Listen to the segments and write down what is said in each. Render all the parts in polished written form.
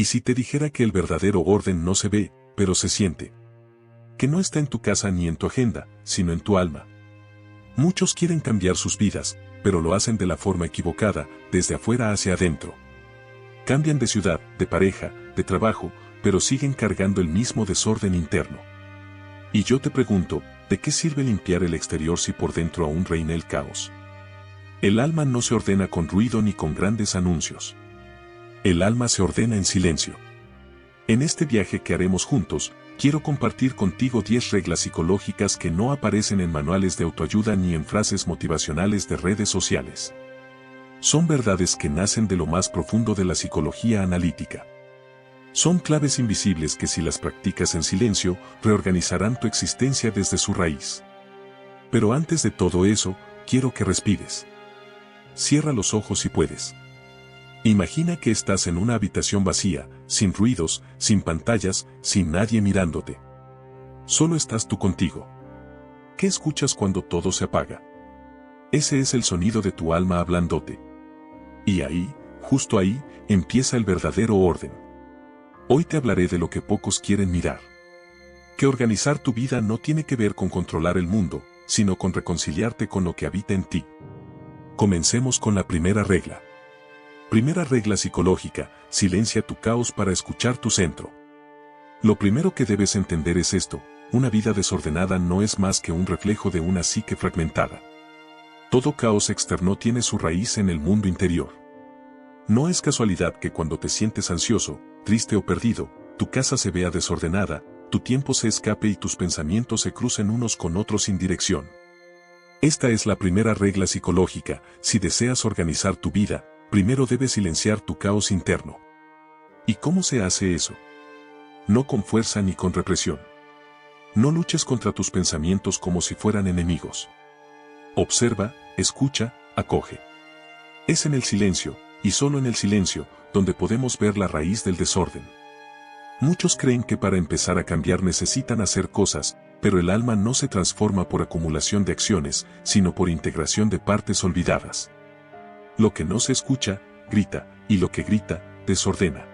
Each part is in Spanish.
¿Y si te dijera que el verdadero orden no se ve, pero se siente? Que no está en tu casa ni en tu agenda, sino en tu alma. Muchos quieren cambiar sus vidas, pero lo hacen de la forma equivocada, desde afuera hacia adentro. Cambian de ciudad, de pareja, de trabajo, pero siguen cargando el mismo desorden interno. Y yo te pregunto, ¿de qué sirve limpiar el exterior si por dentro aún reina el caos? El alma no se ordena con ruido ni con grandes anuncios. El alma se ordena en silencio. En este viaje que haremos juntos, quiero compartir contigo 10 reglas psicológicas que no aparecen en manuales de autoayuda ni en frases motivacionales de redes sociales. Son verdades que nacen de lo más profundo de la psicología analítica. Son claves invisibles que si las practicas en silencio, reorganizarán tu existencia desde su raíz. Pero antes de todo eso, quiero que respires. Cierra los ojos si puedes. Imagina que estás en una habitación vacía, sin ruidos, sin pantallas, sin nadie mirándote. Solo estás tú contigo. ¿Qué escuchas cuando todo se apaga? Ese es el sonido de tu alma hablándote. Y ahí, justo ahí, empieza el verdadero orden. Hoy te hablaré de lo que pocos quieren mirar. Que organizar tu vida no tiene que ver con controlar el mundo, sino con reconciliarte con lo que habita en ti. Comencemos con la primera regla. Primera regla psicológica: silencia tu caos para escuchar tu centro. Lo primero que debes entender es esto: una vida desordenada no es más que un reflejo de una psique fragmentada. Todo caos externo tiene su raíz en el mundo interior. No es casualidad que cuando te sientes ansioso, triste o perdido, tu casa se vea desordenada, tu tiempo se escape y tus pensamientos se crucen unos con otros sin dirección. Esta es la primera regla psicológica: si deseas organizar tu vida, primero debes silenciar tu caos interno. ¿Y cómo se hace eso? No con fuerza ni con represión. No luches contra tus pensamientos como si fueran enemigos. Observa, escucha, acoge. Es en el silencio, y solo en el silencio, donde podemos ver la raíz del desorden. Muchos creen que para empezar a cambiar necesitan hacer cosas, pero el alma no se transforma por acumulación de acciones, sino por integración de partes olvidadas. Lo que no se escucha, grita, y lo que grita, desordena.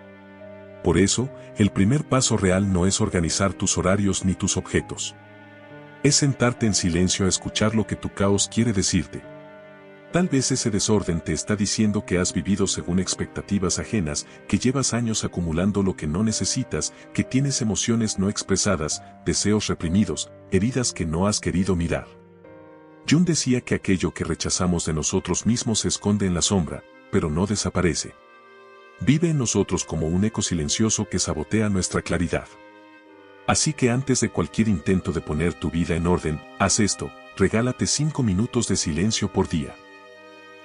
Por eso, el primer paso real no es organizar tus horarios ni tus objetos. Es sentarte en silencio a escuchar lo que tu caos quiere decirte. Tal vez ese desorden te está diciendo que has vivido según expectativas ajenas, que llevas años acumulando lo que no necesitas, que tienes emociones no expresadas, deseos reprimidos, heridas que no has querido mirar. Jung decía que aquello que rechazamos de nosotros mismos se esconde en la sombra, pero no desaparece. Vive en nosotros como un eco silencioso que sabotea nuestra claridad. Así que antes de cualquier intento de poner tu vida en orden, haz esto: regálate 5 minutos de silencio por día.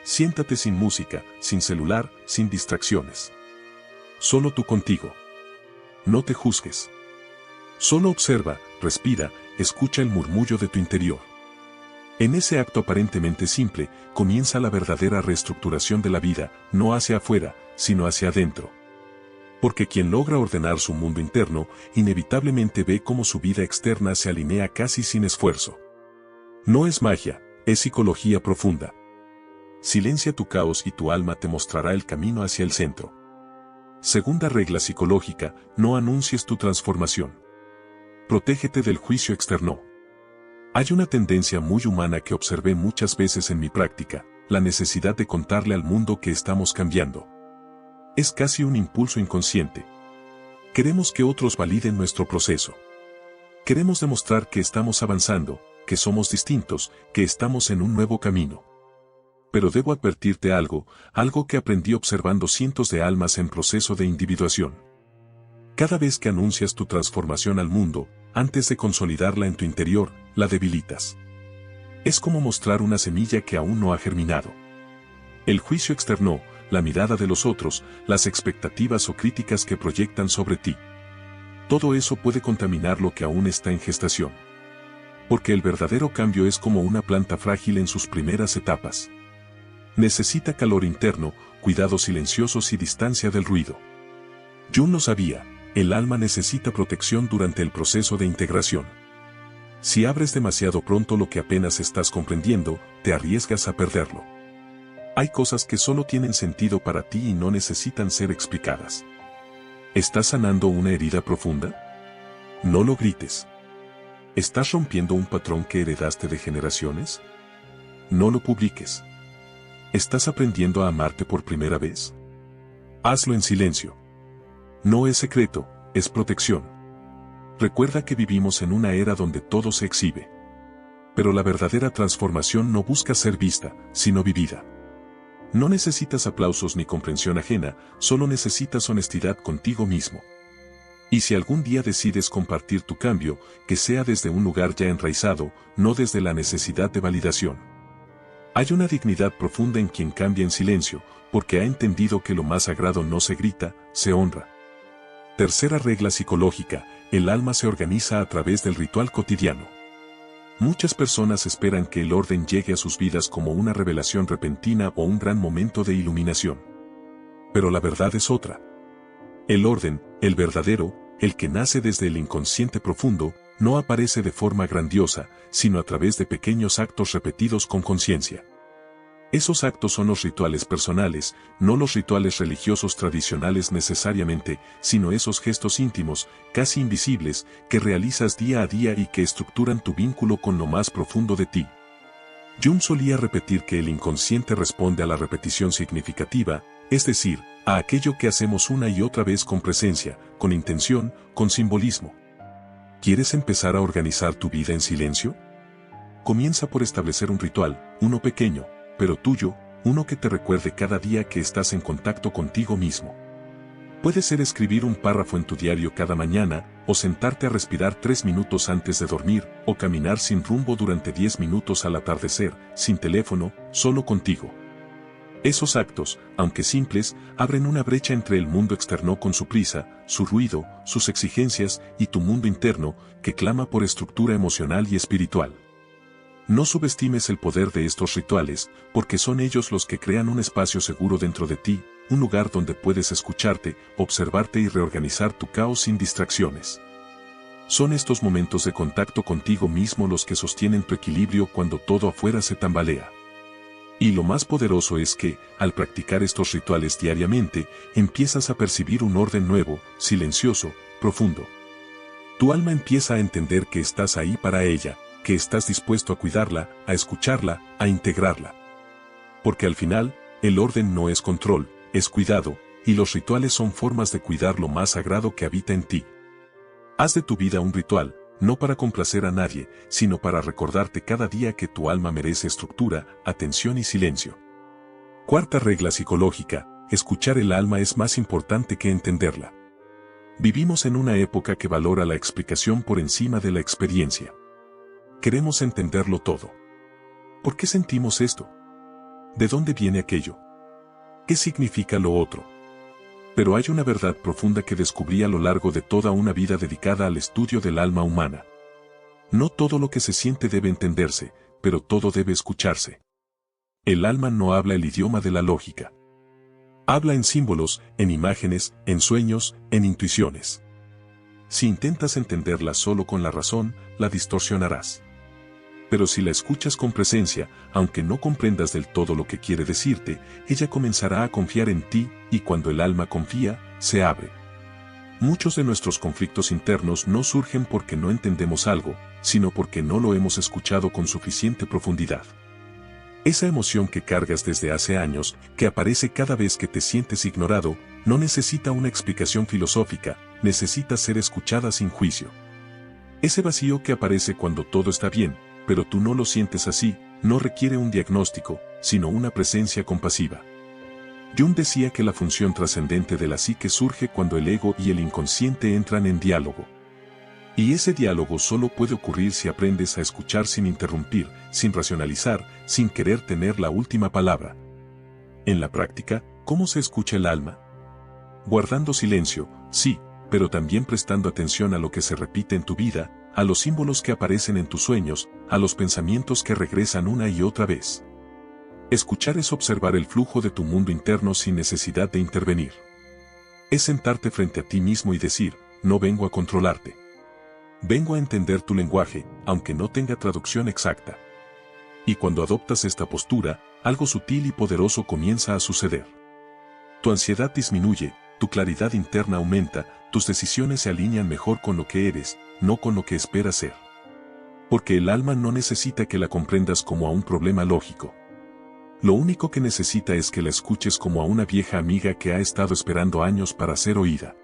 Siéntate sin música, sin celular, sin distracciones. Solo tú contigo. No te juzgues. Solo observa, respira, escucha el murmullo de tu interior. En ese acto aparentemente simple, comienza la verdadera reestructuración de la vida, no hacia afuera, sino hacia adentro. Porque quien logra ordenar su mundo interno, inevitablemente ve cómo su vida externa se alinea casi sin esfuerzo. No es magia, es psicología profunda. Silencia tu caos y tu alma te mostrará el camino hacia el centro. Segunda regla psicológica: no anuncies tu transformación. Protégete del juicio externo. Hay una tendencia muy humana que observé muchas veces en mi práctica: la necesidad de contarle al mundo que estamos cambiando. Es casi un impulso inconsciente. Queremos que otros validen nuestro proceso. Queremos demostrar que estamos avanzando, que somos distintos, que estamos en un nuevo camino. Pero debo advertirte algo que aprendí observando cientos de almas en proceso de individuación. Cada vez que anuncias tu transformación al mundo, antes de consolidarla en tu interior, la debilitas. Es como mostrar una semilla que aún no ha germinado. El juicio externo, la mirada de los otros, las expectativas o críticas que proyectan sobre ti. Todo eso puede contaminar lo que aún está en gestación. Porque el verdadero cambio es como una planta frágil en sus primeras etapas. Necesita calor interno, cuidados silenciosos y distancia del ruido. Jung lo sabía: el alma necesita protección durante el proceso de integración. Si abres demasiado pronto lo que apenas estás comprendiendo, te arriesgas a perderlo. Hay cosas que solo tienen sentido para ti y no necesitan ser explicadas. ¿Estás sanando una herida profunda? No lo grites. ¿Estás rompiendo un patrón que heredaste de generaciones? No lo publiques. ¿Estás aprendiendo a amarte por primera vez? Hazlo en silencio. No es secreto, es protección. Recuerda que vivimos en una era donde todo se exhibe. Pero la verdadera transformación no busca ser vista, sino vivida. No necesitas aplausos ni comprensión ajena, solo necesitas honestidad contigo mismo. Y si algún día decides compartir tu cambio, que sea desde un lugar ya enraizado, no desde la necesidad de validación. Hay una dignidad profunda en quien cambia en silencio, porque ha entendido que lo más sagrado no se grita, se honra. Tercera regla psicológica: el alma se organiza a través del ritual cotidiano. Muchas personas esperan que el orden llegue a sus vidas como una revelación repentina o un gran momento de iluminación. Pero la verdad es otra. El orden, el verdadero, el que nace desde el inconsciente profundo, no aparece de forma grandiosa, sino a través de pequeños actos repetidos con conciencia. Esos actos son los rituales personales, no los rituales religiosos tradicionales necesariamente, sino esos gestos íntimos, casi invisibles, que realizas día a día y que estructuran tu vínculo con lo más profundo de ti. Jung solía repetir que el inconsciente responde a la repetición significativa, es decir, a aquello que hacemos una y otra vez con presencia, con intención, con simbolismo. ¿Quieres empezar a organizar tu vida en silencio? Comienza por establecer un ritual, uno pequeño, pero tuyo, uno que te recuerde cada día que estás en contacto contigo mismo. Puede ser escribir un párrafo en tu diario cada mañana, o sentarte a respirar 3 minutos antes de dormir, o caminar sin rumbo durante 10 minutos al atardecer, sin teléfono, solo contigo. Esos actos, aunque simples, abren una brecha entre el mundo externo con su prisa, su ruido, sus exigencias, y tu mundo interno, que clama por estructura emocional y espiritual. No subestimes el poder de estos rituales, porque son ellos los que crean un espacio seguro dentro de ti, un lugar donde puedes escucharte, observarte y reorganizar tu caos sin distracciones. Son estos momentos de contacto contigo mismo los que sostienen tu equilibrio cuando todo afuera se tambalea. Y lo más poderoso es que, al practicar estos rituales diariamente, empiezas a percibir un orden nuevo, silencioso, profundo. Tu alma empieza a entender que estás ahí para ella, que estás dispuesto a cuidarla, a escucharla, a integrarla. Porque al final, el orden no es control, es cuidado, y los rituales son formas de cuidar lo más sagrado que habita en ti. Haz de tu vida un ritual, no para complacer a nadie, sino para recordarte cada día que tu alma merece estructura, atención y silencio. Cuarta regla psicológica: escuchar el alma es más importante que entenderla. Vivimos en una época que valora la explicación por encima de la experiencia. Queremos entenderlo todo. ¿Por qué sentimos esto? ¿De dónde viene aquello? ¿Qué significa lo otro? Pero hay una verdad profunda que descubrí a lo largo de toda una vida dedicada al estudio del alma humana. No todo lo que se siente debe entenderse, pero todo debe escucharse. El alma no habla el idioma de la lógica. Habla en símbolos, en imágenes, en sueños, en intuiciones. Si intentas entenderla solo con la razón, la distorsionarás. Pero si la escuchas con presencia, aunque no comprendas del todo lo que quiere decirte, ella comenzará a confiar en ti, y cuando el alma confía, se abre. Muchos de nuestros conflictos internos no surgen porque no entendemos algo, sino porque no lo hemos escuchado con suficiente profundidad. Esa emoción que cargas desde hace años, que aparece cada vez que te sientes ignorado, no necesita una explicación filosófica, necesita ser escuchada sin juicio. Ese vacío que aparece cuando todo está bien, pero tú no lo sientes así, no requiere un diagnóstico, sino una presencia compasiva. Jung decía que la función trascendente de la psique surge cuando el ego y el inconsciente entran en diálogo. Y ese diálogo solo puede ocurrir si aprendes a escuchar sin interrumpir, sin racionalizar, sin querer tener la última palabra. En la práctica, ¿cómo se escucha el alma? Guardando silencio, sí, pero también prestando atención a lo que se repite en tu vida, a los símbolos que aparecen en tus sueños, a los pensamientos que regresan una y otra vez. Escuchar es observar el flujo de tu mundo interno sin necesidad de intervenir. Es sentarte frente a ti mismo y decir: no vengo a controlarte. Vengo a entender tu lenguaje, aunque no tenga traducción exacta. Y cuando adoptas esta postura, algo sutil y poderoso comienza a suceder. Tu ansiedad disminuye, tu claridad interna aumenta, tus decisiones se alinean mejor con lo que eres, no con lo que esperas ser. Porque el alma no necesita que la comprendas como a un problema lógico. Lo único que necesita es que la escuches como a una vieja amiga que ha estado esperando años para ser oída.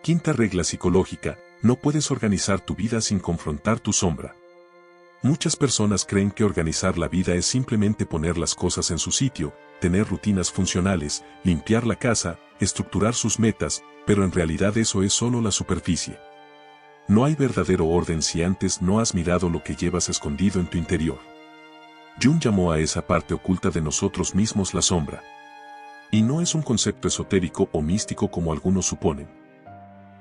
Quinta regla psicológica: no puedes organizar tu vida sin confrontar tu sombra. Muchas personas creen que organizar la vida es simplemente poner las cosas en su sitio, tener rutinas funcionales, limpiar la casa, estructurar sus metas, pero en realidad eso es solo la superficie. No hay verdadero orden si antes no has mirado lo que llevas escondido en tu interior. Jung llamó a esa parte oculta de nosotros mismos la sombra. Y no es un concepto esotérico o místico como algunos suponen.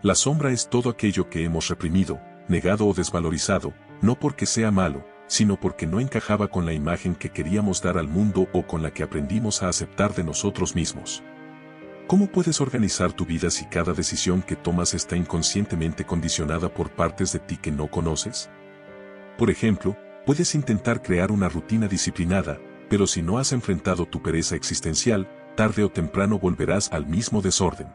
La sombra es todo aquello que hemos reprimido, negado o desvalorizado, no porque sea malo, sino porque no encajaba con la imagen que queríamos dar al mundo o con la que aprendimos a aceptar de nosotros mismos. ¿Cómo puedes organizar tu vida si cada decisión que tomas está inconscientemente condicionada por partes de ti que no conoces? Por ejemplo, puedes intentar crear una rutina disciplinada, pero si no has enfrentado tu pereza existencial, tarde o temprano volverás al mismo desorden.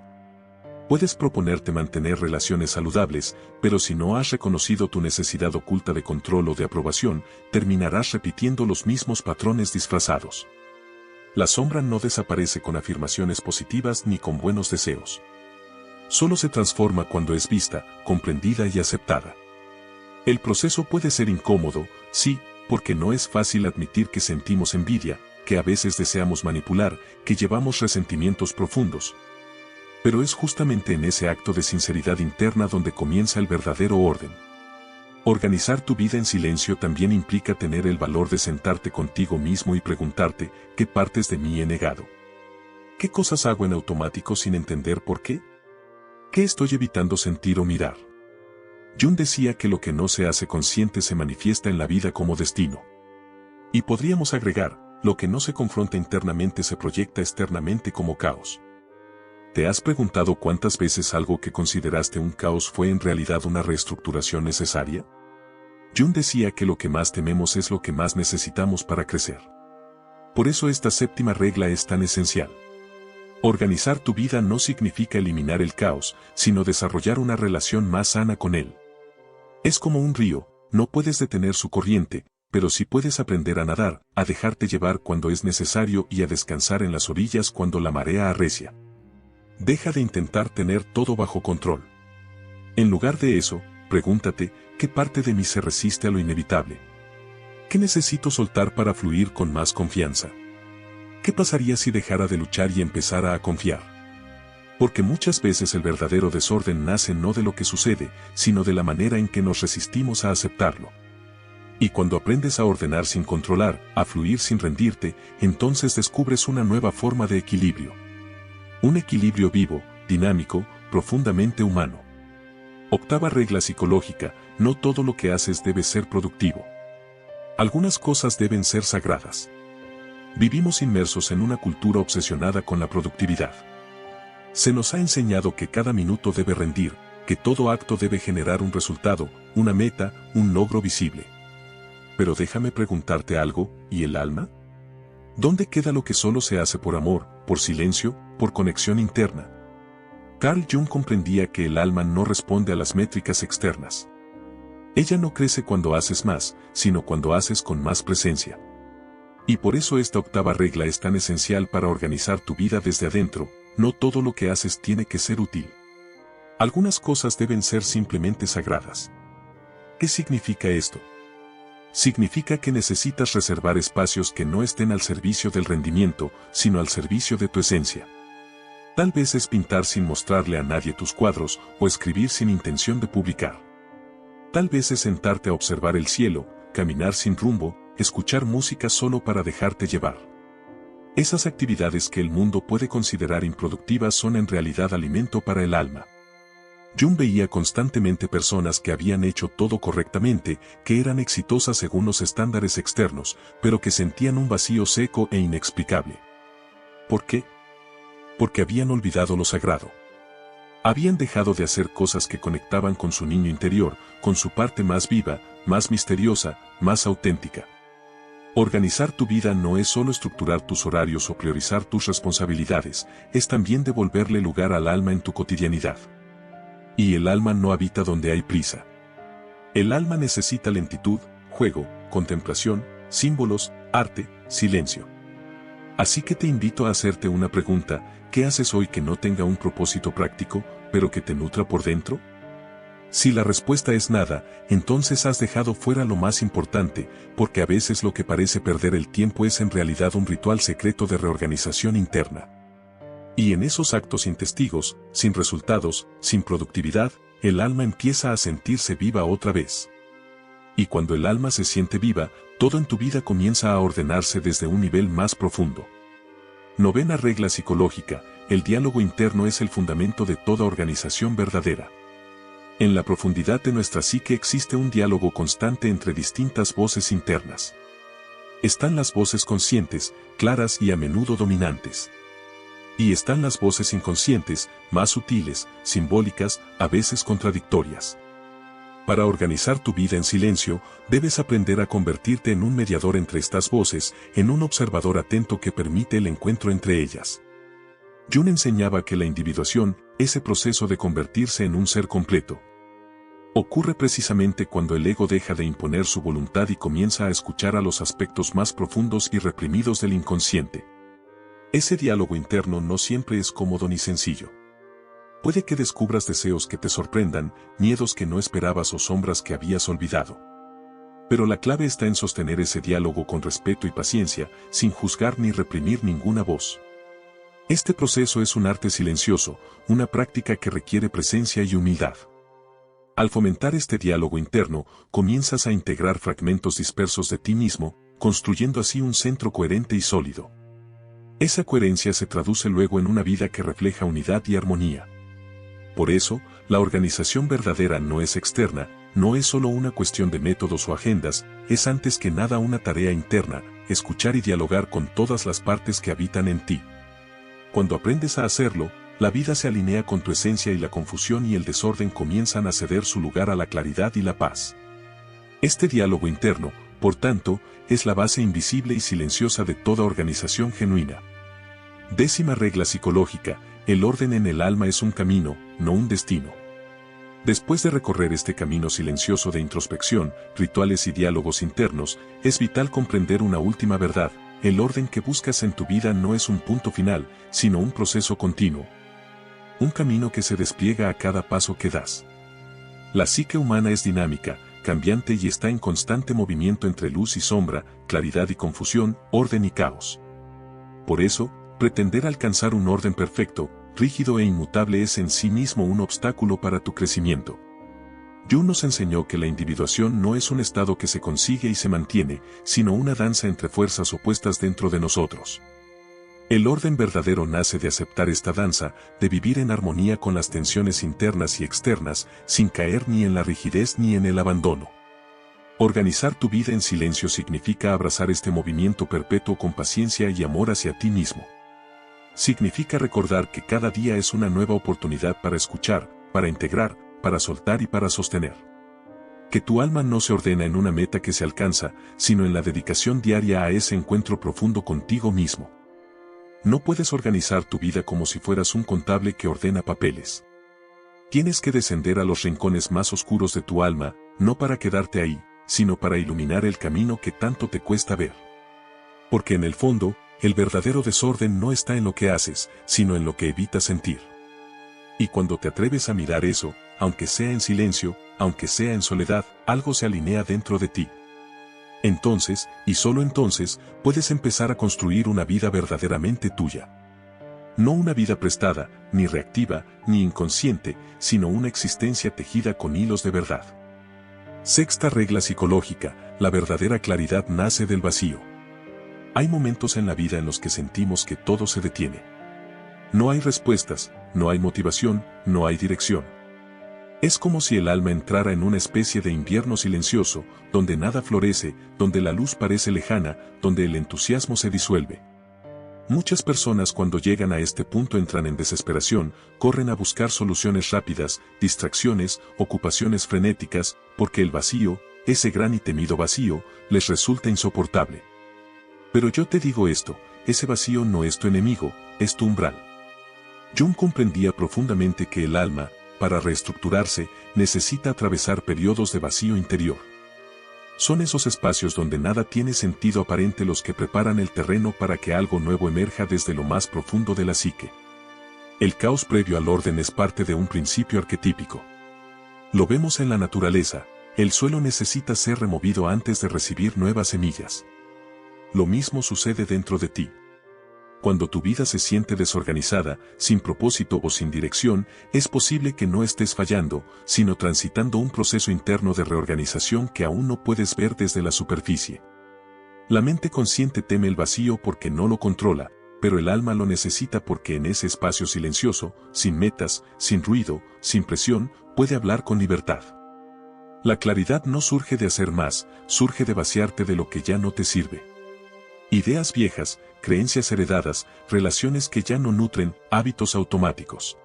Puedes proponerte mantener relaciones saludables, pero si no has reconocido tu necesidad oculta de control o de aprobación, terminarás repitiendo los mismos patrones disfrazados. La sombra no desaparece con afirmaciones positivas ni con buenos deseos. Solo se transforma cuando es vista, comprendida y aceptada. El proceso puede ser incómodo, sí, porque no es fácil admitir que sentimos envidia, que a veces deseamos manipular, que llevamos resentimientos profundos. Pero es justamente en ese acto de sinceridad interna donde comienza el verdadero orden. Organizar tu vida en silencio también implica tener el valor de sentarte contigo mismo y preguntarte, ¿qué partes de mí he negado? ¿Qué cosas hago en automático sin entender por qué? ¿Qué estoy evitando sentir o mirar? Jung decía que lo que no se hace consciente se manifiesta en la vida como destino. Y podríamos agregar, lo que no se confronta internamente se proyecta externamente como caos. ¿Te has preguntado cuántas veces algo que consideraste un caos fue en realidad una reestructuración necesaria? Jung decía que lo que más tememos es lo que más necesitamos para crecer. Por eso esta séptima regla es tan esencial. Organizar tu vida no significa eliminar el caos, sino desarrollar una relación más sana con él. Es como un río, no puedes detener su corriente, pero sí puedes aprender a nadar, a dejarte llevar cuando es necesario y a descansar en las orillas cuando la marea arrecia. Deja de intentar tener todo bajo control. En lugar de eso, pregúntate, ¿qué parte de mí se resiste a lo inevitable? ¿Qué necesito soltar para fluir con más confianza? ¿Qué pasaría si dejara de luchar y empezara a confiar? Porque muchas veces el verdadero desorden nace no de lo que sucede, sino de la manera en que nos resistimos a aceptarlo. Y cuando aprendes a ordenar sin controlar, a fluir sin rendirte, entonces descubres una nueva forma de equilibrio. Un equilibrio vivo, dinámico, profundamente humano. Octava regla psicológica: no todo lo que haces debe ser productivo. Algunas cosas deben ser sagradas. Vivimos inmersos en una cultura obsesionada con la productividad. Se nos ha enseñado que cada minuto debe rendir, que todo acto debe generar un resultado, una meta, un logro visible. Pero déjame preguntarte algo, ¿y el alma? ¿Dónde queda lo que solo se hace por amor, por silencio, por conexión interna? Carl Jung comprendía que el alma no responde a las métricas externas. Ella no crece cuando haces más, sino cuando haces con más presencia. Y por eso esta octava regla es tan esencial para organizar tu vida desde adentro: no todo lo que haces tiene que ser útil. Algunas cosas deben ser simplemente sagradas. ¿Qué significa esto? Significa que necesitas reservar espacios que no estén al servicio del rendimiento, sino al servicio de tu esencia. Tal vez es pintar sin mostrarle a nadie tus cuadros, o escribir sin intención de publicar. Tal vez es sentarte a observar el cielo, caminar sin rumbo, escuchar música solo para dejarte llevar. Esas actividades que el mundo puede considerar improductivas son en realidad alimento para el alma. Jung veía constantemente personas que habían hecho todo correctamente, que eran exitosas según los estándares externos, pero que sentían un vacío seco e inexplicable. ¿Por qué? Porque habían olvidado lo sagrado. Habían dejado de hacer cosas que conectaban con su niño interior, con su parte más viva, más misteriosa, más auténtica. Organizar tu vida no es solo estructurar tus horarios o priorizar tus responsabilidades, es también devolverle lugar al alma en tu cotidianidad. Y el alma no habita donde hay prisa. El alma necesita lentitud, juego, contemplación, símbolos, arte, silencio. Así que te invito a hacerte una pregunta: ¿qué haces hoy que no tenga un propósito práctico, pero que te nutra por dentro? Si la respuesta es nada, entonces has dejado fuera lo más importante, porque a veces lo que parece perder el tiempo es en realidad un ritual secreto de reorganización interna. Y en esos actos sin testigos, sin resultados, sin productividad, el alma empieza a sentirse viva otra vez. Y cuando el alma se siente viva, todo en tu vida comienza a ordenarse desde un nivel más profundo. Novena regla psicológica: el diálogo interno es el fundamento de toda organización verdadera. En la profundidad de nuestra psique existe un diálogo constante entre distintas voces internas. Están las voces conscientes, claras y a menudo dominantes. Y están las voces inconscientes, más sutiles, simbólicas, a veces contradictorias. Para organizar tu vida en silencio, debes aprender a convertirte en un mediador entre estas voces, en un observador atento que permite el encuentro entre ellas. Jung enseñaba que la individuación, ese proceso de convertirse en un ser completo, ocurre precisamente cuando el ego deja de imponer su voluntad y comienza a escuchar a los aspectos más profundos y reprimidos del inconsciente. Ese diálogo interno no siempre es cómodo ni sencillo. Puede que descubras deseos que te sorprendan, miedos que no esperabas o sombras que habías olvidado. Pero la clave está en sostener ese diálogo con respeto y paciencia, sin juzgar ni reprimir ninguna voz. Este proceso es un arte silencioso, una práctica que requiere presencia y humildad. Al fomentar este diálogo interno, comienzas a integrar fragmentos dispersos de ti mismo, construyendo así un centro coherente y sólido. Esa coherencia se traduce luego en una vida que refleja unidad y armonía. Por eso, la organización verdadera no es externa, no es solo una cuestión de métodos o agendas, es antes que nada una tarea interna: escuchar y dialogar con todas las partes que habitan en ti. Cuando aprendes a hacerlo, la vida se alinea con tu esencia y la confusión y el desorden comienzan a ceder su lugar a la claridad y la paz. Este diálogo interno, por tanto, es la base invisible y silenciosa de toda organización genuina. Décima regla psicológica: el orden en el alma es un camino, no un destino. Después de recorrer este camino silencioso de introspección, rituales y diálogos internos, es vital comprender una última verdad: el orden que buscas en tu vida no es un punto final, sino un proceso continuo. Un camino que se despliega a cada paso que das. La psique humana es dinámica, cambiante y está en constante movimiento entre luz y sombra, claridad y confusión, orden y caos. Por eso, pretender alcanzar un orden perfecto, rígido e inmutable es en sí mismo un obstáculo para tu crecimiento. Jung nos enseñó que la individuación no es un estado que se consigue y se mantiene, sino una danza entre fuerzas opuestas dentro de nosotros. El orden verdadero nace de aceptar esta danza, de vivir en armonía con las tensiones internas y externas, sin caer ni en la rigidez ni en el abandono. Organizar tu vida en silencio significa abrazar este movimiento perpetuo con paciencia y amor hacia ti mismo. Significa recordar que cada día es una nueva oportunidad para escuchar, para integrar, para soltar y para sostener. Que tu alma no se ordena en una meta que se alcanza, sino en la dedicación diaria a ese encuentro profundo contigo mismo. No puedes organizar tu vida como si fueras un contable que ordena papeles. Tienes que descender a los rincones más oscuros de tu alma, no para quedarte ahí, sino para iluminar el camino que tanto te cuesta ver. Porque en el fondo, el verdadero desorden no está en lo que haces, sino en lo que evitas sentir. Y cuando te atreves a mirar eso, aunque sea en silencio, aunque sea en soledad, algo se alinea dentro de ti. Entonces, y solo entonces, puedes empezar a construir una vida verdaderamente tuya. No una vida prestada, ni reactiva, ni inconsciente, sino una existencia tejida con hilos de verdad. Sexta regla psicológica: la verdadera claridad nace del vacío. Hay momentos en la vida en los que sentimos que todo se detiene. No hay respuestas, no hay motivación, no hay dirección. Es como si el alma entrara en una especie de invierno silencioso, donde nada florece, donde la luz parece lejana, donde el entusiasmo se disuelve. Muchas personas cuando llegan a este punto entran en desesperación, corren a buscar soluciones rápidas, distracciones, ocupaciones frenéticas, porque el vacío, ese gran y temido vacío, les resulta insoportable. Pero yo te digo esto, ese vacío no es tu enemigo, es tu umbral. Jung comprendía profundamente que el alma, para reestructurarse, necesita atravesar periodos de vacío interior. Son esos espacios donde nada tiene sentido aparente los que preparan el terreno para que algo nuevo emerja desde lo más profundo de la psique. El caos previo al orden es parte de un principio arquetípico. Lo vemos en la naturaleza, el suelo necesita ser removido antes de recibir nuevas semillas. Lo mismo sucede dentro de ti. Cuando tu vida se siente desorganizada, sin propósito o sin dirección, es posible que no estés fallando, sino transitando un proceso interno de reorganización que aún no puedes ver desde la superficie. La mente consciente teme el vacío porque no lo controla, pero el alma lo necesita porque en ese espacio silencioso, sin metas, sin ruido, sin presión, puede hablar con libertad. La claridad no surge de hacer más, surge de vaciarte de lo que ya no te sirve. Ideas viejas, creencias heredadas, relaciones que ya no nutren, hábitos automáticos.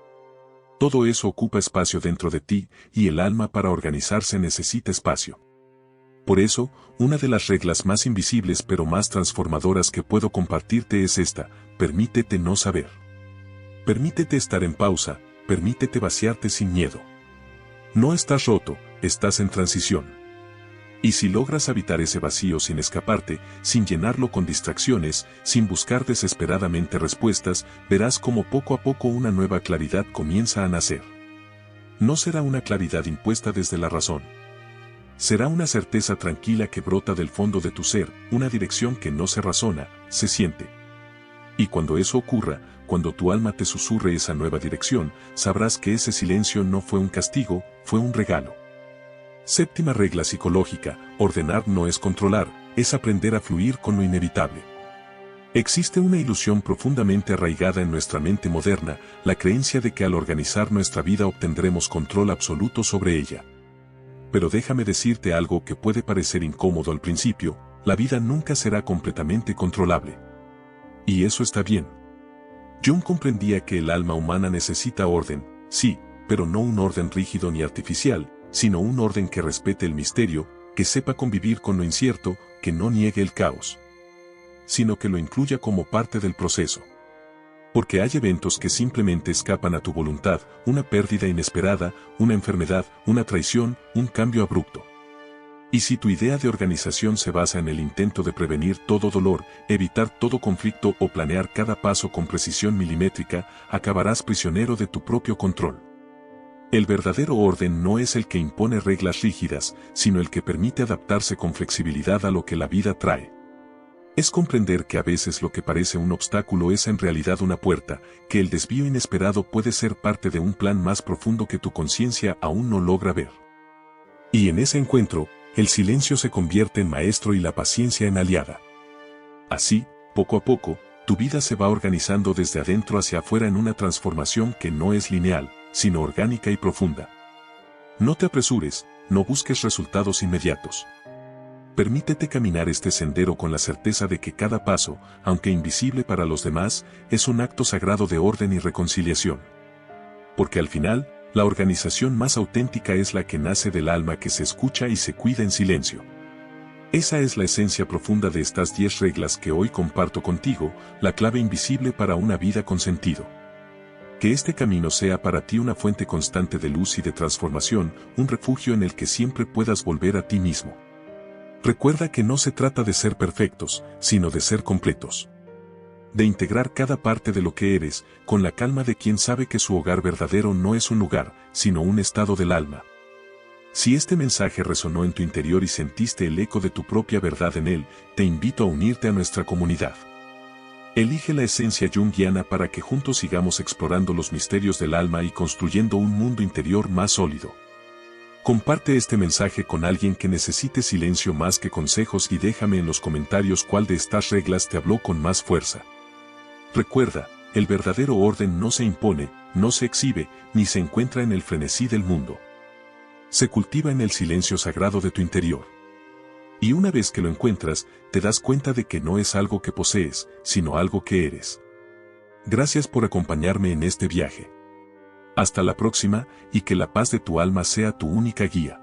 Todo eso ocupa espacio dentro de ti, y el alma para organizarse necesita espacio. Por eso, una de las reglas más invisibles pero más transformadoras que puedo compartirte es esta: permítete no saber. Permítete estar en pausa, permítete vaciarte sin miedo. No estás roto, estás en transición. Y si logras habitar ese vacío sin escaparte, sin llenarlo con distracciones, sin buscar desesperadamente respuestas, verás cómo poco a poco una nueva claridad comienza a nacer. No será una claridad impuesta desde la razón. Será una certeza tranquila que brota del fondo de tu ser, una dirección que no se razona, se siente. Y cuando eso ocurra, cuando tu alma te susurre esa nueva dirección, sabrás que ese silencio no fue un castigo, fue un regalo. Séptima regla psicológica: ordenar no es controlar, es aprender a fluir con lo inevitable. Existe una ilusión profundamente arraigada en nuestra mente moderna, la creencia de que al organizar nuestra vida obtendremos control absoluto sobre ella. Pero déjame decirte algo que puede parecer incómodo al principio: la vida nunca será completamente controlable. Y eso está bien. Jung comprendía que el alma humana necesita orden, sí, pero no un orden rígido ni artificial, sino un orden que respete el misterio, que sepa convivir con lo incierto, que no niegue el caos, sino que lo incluya como parte del proceso. Porque hay eventos que simplemente escapan a tu voluntad: una pérdida inesperada, una enfermedad, una traición, un cambio abrupto. Y si tu idea de organización se basa en el intento de prevenir todo dolor, evitar todo conflicto o planear cada paso con precisión milimétrica, acabarás prisionero de tu propio control. El verdadero orden no es el que impone reglas rígidas, sino el que permite adaptarse con flexibilidad a lo que la vida trae. Es comprender que a veces lo que parece un obstáculo es en realidad una puerta, que el desvío inesperado puede ser parte de un plan más profundo que tu conciencia aún no logra ver. Y en ese encuentro, el silencio se convierte en maestro y la paciencia en aliada. Así, poco a poco, tu vida se va organizando desde adentro hacia afuera en una transformación que no es lineal, sino orgánica y profunda. No te apresures, no busques resultados inmediatos. Permítete caminar este sendero con la certeza de que cada paso, aunque invisible para los demás, es un acto sagrado de orden y reconciliación. Porque al final, la organización más auténtica es la que nace del alma que se escucha y se cuida en silencio. Esa es la esencia profunda de estas 10 reglas que hoy comparto contigo, la clave invisible para una vida con sentido. Que este camino sea para ti una fuente constante de luz y de transformación, un refugio en el que siempre puedas volver a ti mismo. Recuerda que no se trata de ser perfectos, sino de ser completos. De integrar cada parte de lo que eres, con la calma de quien sabe que su hogar verdadero no es un lugar, sino un estado del alma. Si este mensaje resonó en tu interior y sentiste el eco de tu propia verdad en él, te invito a unirte a nuestra comunidad. Elige la esencia junguiana para que juntos sigamos explorando los misterios del alma y construyendo un mundo interior más sólido. Comparte este mensaje con alguien que necesite silencio más que consejos y déjame en los comentarios cuál de estas reglas te habló con más fuerza. Recuerda, el verdadero orden no se impone, no se exhibe, ni se encuentra en el frenesí del mundo. Se cultiva en el silencio sagrado de tu interior. Y una vez que lo encuentras, te das cuenta de que no es algo que posees, sino algo que eres. Gracias por acompañarme en este viaje. Hasta la próxima, y que la paz de tu alma sea tu única guía.